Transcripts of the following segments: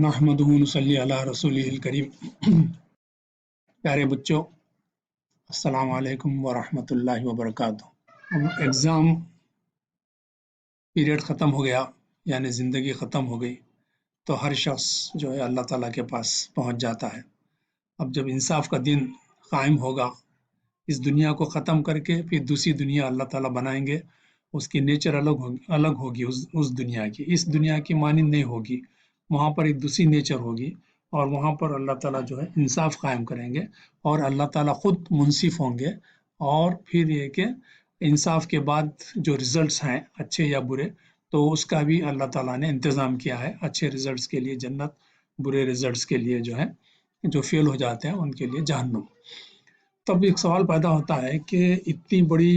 نحمدہ ونصلی علی رسولہ الکریم۔ پیارے بچوں، السلام علیکم ورحمۃ اللہ وبرکاتہ۔ اب ایگزام پیریڈ ختم ہو گیا، یعنی زندگی ختم ہو گئی، تو ہر شخص جو ہے اللہ تعالیٰ کے پاس پہنچ جاتا ہے۔ اب جب انصاف کا دن قائم ہوگا، اس دنیا کو ختم کر کے پھر دوسری دنیا اللہ تعالیٰ بنائیں گے، اس کی نیچر الگ ہوگی اس دنیا کی، اس دنیا کی مانند نہیں ہوگی۔ وہاں پر ایک دوسری نیچر ہوگی، اور وہاں پر اللہ تعالیٰ جو ہے انصاف قائم کریں گے، اور اللہ تعالیٰ خود منصف ہوں گے۔ اور پھر یہ کہ انصاف کے بعد جو ریزلٹس ہیں اچھے یا برے، تو اس کا بھی اللہ تعالیٰ نے انتظام کیا ہے۔ اچھے ریزلٹس کے لیے جنت، برے ریزلٹس کے لیے جو ہے جو فیل ہو جاتے ہیں ان کے لیے جہنم۔ تب ایک سوال پیدا ہوتا ہے کہ اتنی بڑی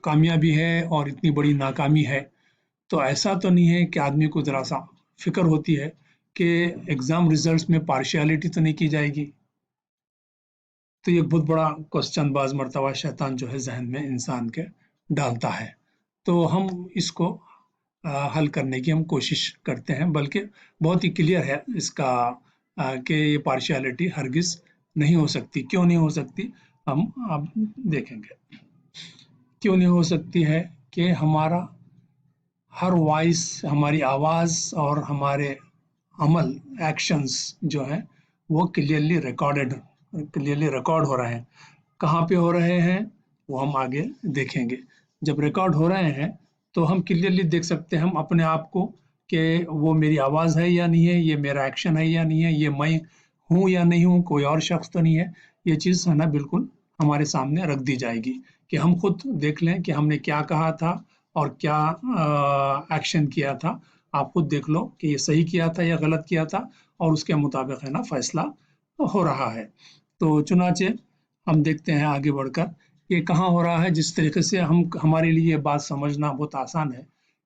کامیابی ہے اور اتنی بڑی ناکامی ہے، تو ایسا تو نہیں ہے کہ آدمی کو ذرا سا فکر ہوتی ہے کہ ایگزام ریزلٹس میں پارشیلٹی تو نہیں کی جائے گی؟ تو یہ بہت بڑا کوسچن بعض مرتبہ شیطان جو ہے ذہن میں انسان کے ڈالتا ہے۔ تو ہم اس کو حل کرنے کی ہم کوشش کرتے ہیں، بلکہ بہت ہی کلیئر ہے اس کا کہ یہ پارشیلٹی ہرگز نہیں ہو سکتی۔ کیوں نہیں ہو سکتی، ہم اب دیکھیں گے۔ کیوں نہیں ہو سکتی ہے کہ ہمارا ہر وائس، ہماری آواز اور ہمارے عمل، ایکشنز جو ہیں وہ کلیئرلی ریکارڈ ہو رہے ہیں۔ کہاں پہ ہو رہے ہیں وہ ہم آگے دیکھیں گے۔ جب ریکارڈ ہو رہے ہیں تو ہم کلیئرلی دیکھ سکتے ہیں ہم اپنے آپ کو کہ وہ میری آواز ہے یا نہیں ہے، یہ میرا ایکشن ہے یا نہیں ہے، یہ میں ہوں یا نہیں ہوں، کوئی اور شخص تو نہیں ہے۔ یہ چیز ہے نا بالکل ہمارے سامنے رکھ دی جائے گی کہ ہم خود دیکھ لیں کہ ہم نے کیا کہا تھا اور کیا ایکشن کیا تھا۔ آپ خود دیکھ لو کہ یہ صحیح کیا تھا یا غلط کیا تھا، اور اس کے مطابق ہے نا فیصلہ ہو رہا ہے۔ تو چنانچہ ہم دیکھتے ہیں آگے بڑھ کر کہ کہاں ہو رہا ہے۔ جس طریقے سے ہمارے لیے یہ بات سمجھنا بہت آسان ہے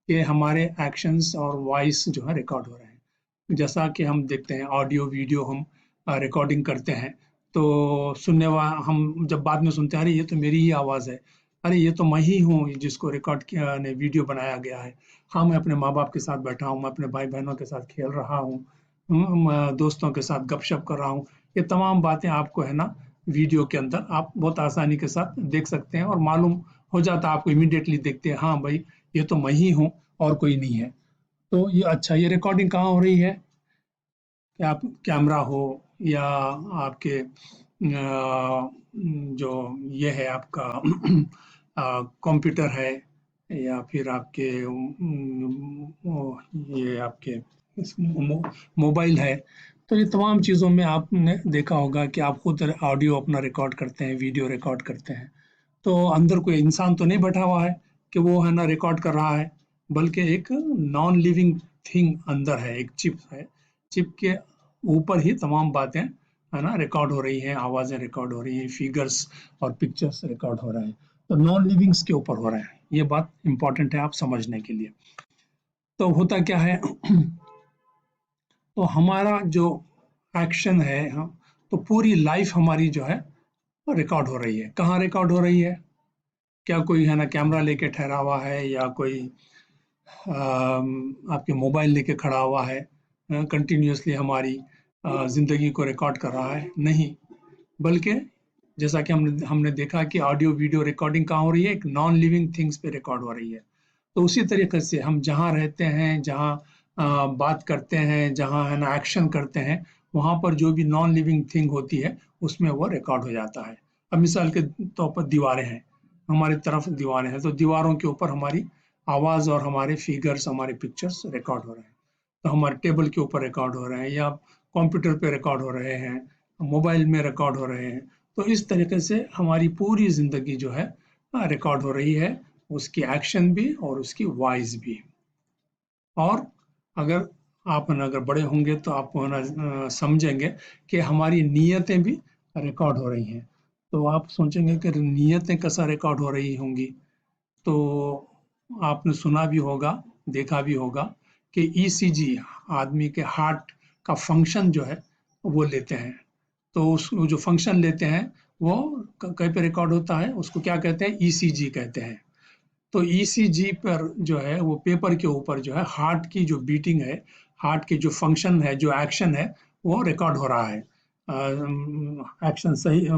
کہ ہمارے ایکشنز اور وائس جو ہے ریکارڈ ہو رہے ہیں۔ جیسا کہ ہم دیکھتے ہیں آڈیو ویڈیو ہم ریکارڈنگ کرتے ہیں، تو سننے ہم جب بعد میں سنتے ہیں ارے یہ تو میری ہی آواز ہے، ارے یہ تو میں ہی ہوں جس کو ریکارڈ کیا ویڈیو بنایا گیا ہے۔ ہاں، میں اپنے ماں باپ کے ساتھ بیٹھا ہوں، میں اپنے بھائی بہنوں کے ساتھ کھیل رہا ہوں، دوستوں کے ساتھ گپ شپ کر رہا ہوں۔ یہ تمام باتیں آپ کو ہے نا ویڈیو کے اندر آپ بہت آسانی کے ساتھ دیکھ سکتے ہیں، اور معلوم ہو جاتا ہے آپ کو، امیڈیٹلی دیکھتے ہیں ہاں بھائی یہ تو میں ہی ہوں اور کوئی نہیں ہے۔ تو یہ اچھا، یہ ریکارڈنگ کہاں ہو رہی ہے کہ آپ کیمرہ ہو یا آپ کے جو یہ ہے آپ کا کمپیوٹر ہے، یا پھر آپ کے یہ آپ کے موبائل ہے۔ تو یہ تمام چیزوں میں آپ نے دیکھا ہوگا کہ آپ خود آڈیو اپنا ریکارڈ کرتے ہیں، ویڈیو ریکارڈ کرتے ہیں، تو اندر کوئی انسان تو نہیں بیٹھا ہوا ہے کہ وہ ہے نا ریکارڈ کر رہا ہے، بلکہ ایک نان لیونگ تھنگ اندر ہے، ایک چپ ہے۔ چپ کے اوپر ہی تمام باتیں ہے نا ریکارڈ ہو رہی ہیں، آوازیں ریکارڈ ہو رہی ہیں، فیگرز اور پکچرز ریکارڈ ہو رہے ہیں۔ تو نان لیونگس کے اوپر ہو رہے ہیں، یہ بات امپورٹنٹ ہے آپ سمجھنے کے لیے۔ تو ہوتا کیا ہے، تو ہمارا جو ایکشن ہے تو پوری لائف ہماری جو ہے ریکارڈ ہو رہی ہے۔ کہاں ریکارڈ ہو رہی ہے؟ کیا کوئی ہے نا کیمرہ لے کے ٹھہرا ہوا ہے، یا کوئی آپ کے موبائل لے کے کھڑا ہوا ہے کنٹینیوسلی ہماری زندگی کو ریکارڈ کر رہا ہے؟ نہیں، بلکہ جیسا کہ ہم نے دیکھا کہ آڈیو ویڈیو ریکارڈنگ کہاں ہو رہی ہے، ایک نان لیونگ تھنگس پہ ریکارڈ ہو رہی ہے۔ تو اسی طریقے سے ہم جہاں رہتے ہیں، جہاں بات کرتے ہیں، جہاں ہے نا ایکشن کرتے ہیں، وہاں پر جو بھی نان لیونگ تھنگ ہوتی ہے اس میں وہ ریکارڈ ہو جاتا ہے۔ اب مثال کے طور پر دیواریں ہیں، ہماری طرف دیواریں ہیں، تو دیواروں کے اوپر ہماری آواز اور ہمارے فیگرز، ہمارے پکچرز ریکارڈ ہو رہے ہیں۔ تو ہمارے ٹیبل کے اوپر ریکارڈ ہو رہے ہیں، یا کمپیوٹر پہ ریکارڈ ہو رہے ہیں، موبائل میں ریکارڈ ہو رہے ہیں۔ تو اس طریقے سے ہماری پوری زندگی جو ہے ریکارڈ ہو رہی ہے، اس کی ایکشن بھی اور اس کی وائس بھی۔ اور اگر بڑے ہوں گے تو آپ سمجھیں گے کہ ہماری نیتیں بھی ریکارڈ ہو رہی ہیں۔ تو آپ سوچیں گے کہ نیتیں کیسا ریکارڈ ہو رہی ہوں گی؟ تو آپ نے سنا بھی ہوگا، دیکھا بھی ہوگا کہ ای سی جی، آدمی کے ہارٹ کا فنکشن جو ہے وہ لیتے ہیں، تو اس جو فنکشن لیتے ہیں وہ کہیں پہ ریکارڈ ہوتا ہے، اس کو کیا کہتے ہیں؟ ای سی جی کہتے ہیں۔ تو ای سی جی پر جو ہے وہ پیپر کے اوپر جو ہے ہارٹ کی جو بیٹنگ ہے، ہارٹ کے جو فنکشن ہے، جو ایکشن ہے، وہ ریکارڈ ہو رہا ہے. ایکشن صحیح،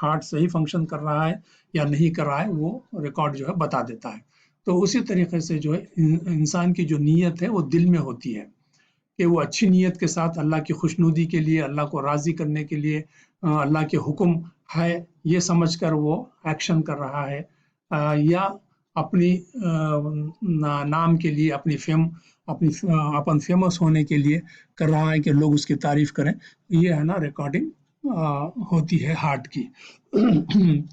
ہارٹ صحیح فنکشن کر رہا ہے یا نہیں کر رہا ہے، وہ ریکارڈ جو ہے بتا دیتا ہے. تو اسی طریقے سے جو ہے انسان کی جو نیت ہے وہ دل میں ہوتی ہے، کہ وہ اچھی نیت کے ساتھ اللہ کی خوشنودی کے لیے، اللہ کو راضی کرنے کے لیے، اللہ کے حکم ہے یہ سمجھ کر وہ ایکشن کر رہا ہے، یا اپنی نام کے لیے، اپنی اپن فیمس ہونے کے لیے کر رہا ہے کہ لوگ اس کی تعریف کریں. یہ ہے نا ریکارڈنگ ہوتی ہے ہارٹ کی.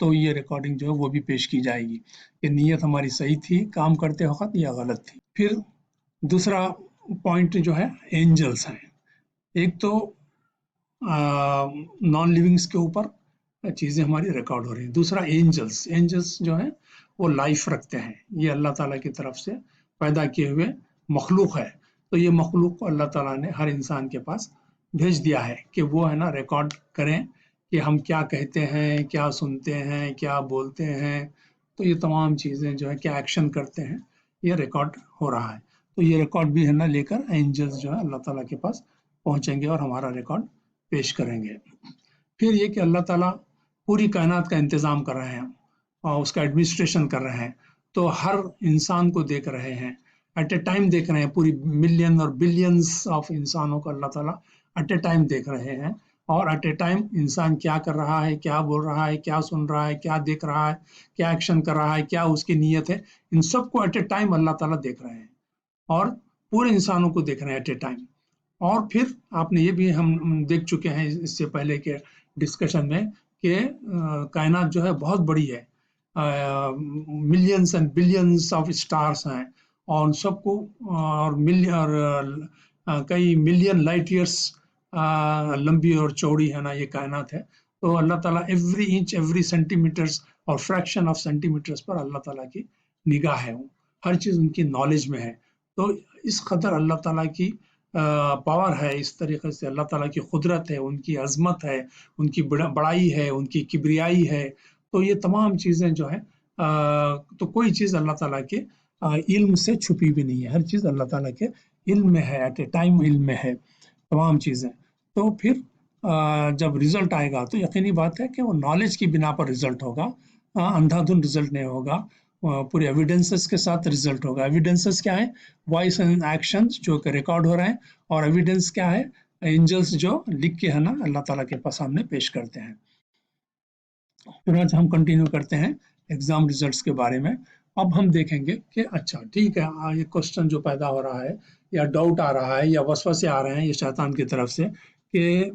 تو یہ ریکارڈنگ جو ہے وہ بھی پیش کی جائے گی کہ نیت ہماری صحیح تھی کام کرتے وقت یا غلط تھی. پھر دوسرا پوائنٹ جو ہے اینجلس ہیں. ایک تو نان لیونگس کے اوپر چیزیں ہماری ریکارڈ ہو رہی ہیں. دوسرا اینجلس جو ہیں وہ لائف رکھتے ہیں. یہ اللہ تعالیٰ کی طرف سے پیدا کیے ہوئے مخلوق ہے. تو یہ مخلوق کو اللہ تعالیٰ نے ہر انسان کے پاس بھیج دیا ہے کہ وہ ہے نا ریکارڈ کریں کہ ہم کیا کہتے ہیں، کیا سنتے ہیں، کیا بولتے ہیں. تو یہ تمام چیزیں جو ہے کیا ایکشن کرتے ہیں، یہ ریکارڈ ہو رہا ہے. تو یہ ریکارڈ بھی ہے نا لے کر اینجلس جو ہے اللہ تعالیٰ کے پاس پہنچیں گے اور ہمارا ریکارڈ پیش کریں گے. پھر یہ کہ اللہ تعالیٰ پوری کائنات کا انتظام کر رہے ہیں اور اس کا ایڈمنسٹریشن کر رہے ہیں. تو ہر انسان کو دیکھ رہے ہیں، ایٹ اے ٹائم دیکھ رہے ہیں. پوری ملین اور بلینز آف انسانوں کو اللہ تعالیٰ ایٹ اے ٹائم دیکھ رہے ہیں. اور ایٹ اے ٹائم انسان کیا کر رہا ہے، کیا بول رہا ہے، کیا سن رہا ہے، کیا دیکھ رہا ہے، کیا ایکشن کر رہا ہے، کیا اس کی نیت ہے، ان سب کو ایٹ اے ٹائم اللہ تعالیٰ دیکھ رہے ہیں اور پورے انسانوں کو دیکھ رہے ہیں ایٹ اے ٹائم. اور پھر آپ نے یہ بھی ہم دیکھ چکے ہیں اس سے پہلے کے ڈسکشن میں کہ کائنات جو ہے بہت بڑی ہے. Millions and billions of stars ہیں اور ان سب کو اور کئی ملین لائٹ ایئرس لمبی اور چوڑی ہے نا یہ کائنات ہے. تو اللہ تعالیٰ every inch, every centimetres اور فریکشن آف سینٹی میٹرس پر اللہ تعالیٰ کی نگاہ ہے. ہر چیز ان کی نالج میں ہے. تو اس قدر اللہ تعالیٰ کی پاور ہے، اس طریقے سے اللہ تعالیٰ کی قدرت ہے، ان کی عظمت ہے، ان کی بڑائی ہے، ان کی کبریائی ہے. تو یہ تمام چیزیں جو ہیں تو کوئی چیز اللہ تعالیٰ کے علم سے چھپی بھی نہیں ہے. ہر چیز اللہ تعالیٰ کے علم میں ہے، ایٹ اے ٹائم علم میں ہے تمام چیزیں. تو پھر جب رزلٹ آئے گا تو یقینی بات ہے کہ وہ نالج کی بنا پر رزلٹ ہوگا، اندھا دھن رزلٹ نہیں ہوگا، پورے ایویڈنسز کے ساتھ رزلٹ ہوگا. ایویڈنسز کیا ہے؟ وائس اینڈ ایکشنز جو کہ ریکارڈ ہو رہے ہیں. اور ایویڈنس کیا ہے؟ اینجلس جو لکھ کے ہے نا اللہ تعالیٰ کے پاس سامنے پیش کرتے ہیں. پھر آج ہم کنٹینیو کرتے ہیں ایگزام ریزلٹس کے بارے میں. اب ہم دیکھیں گے کہ اچھا ٹھیک ہے، یہ کوشچن جو پیدا ہو رہا ہے یا ڈاؤٹ آ رہا ہے یا وسوسے آ رہے ہیں یہ شیطان کی طرف سے کہ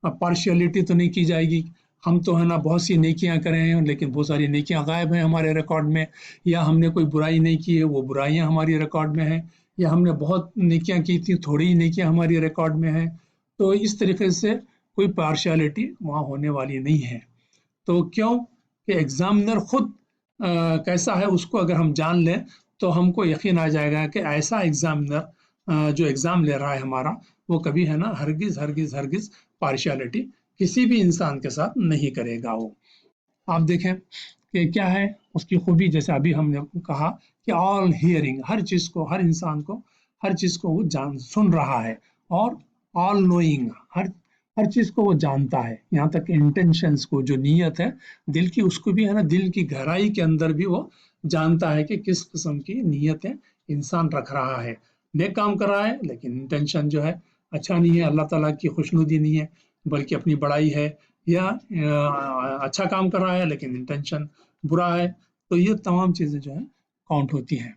پارشیلٹی تو نہیں کی جائے گی. ہم تو ہے نا بہت سی نیکیاں کرے ہیں لیکن بہت ساری نیکیاں غائب ہیں ہمارے ریکارڈ میں، یا ہم نے کوئی برائی نہیں کی ہے وہ برائیاں ہماری ریکارڈ میں ہیں، یا ہم نے بہت نیکیاں کی تھی تھوڑی ہی نیکیاں ہماری ریکارڈ میں ہیں. تو اس طریقے سے کوئی پارشیلٹی وہاں ہونے والی نہیں ہے. تو کیوں کہ ایگزامنر خود کیسا ہے اس کو اگر ہم جان لیں تو ہم کو یقین آ جائے گا کہ ایسا ایگزامنر جو ایگزام لے رہا ہے ہمارا وہ کبھی ہے نا ہرگز پارشیلٹی کسی بھی انسان کے ساتھ نہیں کرے گا. وہ آپ دیکھیں کہ کیا ہے اس کی خوبی، جیسے ابھی ہم نے کہا کہ آل ہیئرنگ، ہر چیز کو، ہر انسان کو ہر چیز کو وہ سن رہا ہے. اور آل نوئنگ، ہر چیز کو وہ جانتا ہے، یہاں تک انٹینشنز کو، جو نیت ہے دل کی، اس کو بھی ہے نا دل کی گہرائی کے اندر بھی وہ جانتا ہے کہ کس قسم کی نیتیں انسان رکھ رہا ہے. نیک کام کر رہا ہے لیکن انٹینشن جو ہے اچھا نہیں ہے، اللہ تعالیٰ کی خوشنودی نہیں ہے بلکہ اپنی بڑائی ہے، یا اچھا کام کر رہا ہے لیکن انٹینشن برا ہے. تو یہ تمام چیزیں جو ہیں کاؤنٹ ہوتی ہیں.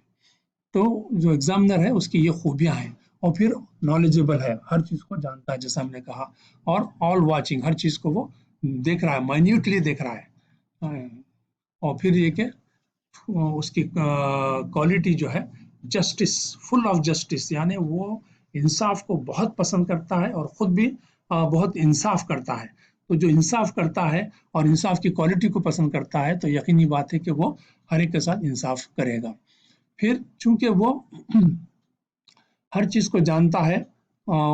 تو جو ایگزامنر ہے اس کی یہ خوبیاں ہیں. اور پھر نالجبل ہے، ہر چیز کو جانتا ہے جیسا ہم نے کہا. اور آل واچنگ، ہر چیز کو وہ دیکھ رہا ہے، مائنیوٹلی دیکھ رہا ہے. اور پھر یہ کہ اس کی کوالٹی جو ہے جسٹس، فل آف جسٹس، یعنی وہ انصاف کو بہت پسند کرتا ہے اور خود بھی بہت انصاف کرتا ہے. تو جو انصاف کرتا ہے اور انصاف کی کوالٹی کو پسند کرتا ہے تو یقینی بات ہے کہ وہ ہر ایک کے ساتھ انصاف کرے گا. پھر چونکہ وہ ہر چیز کو جانتا ہے،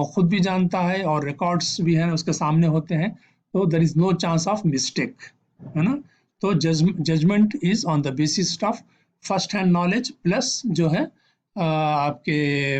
خود بھی جانتا ہے اور ریکارڈس بھی ہیں اس کے سامنے ہوتے ہیں، تو there is no chance of mistake, ہے نا. تو judgment is on the basis of first hand knowledge plus جو ہے آپ کے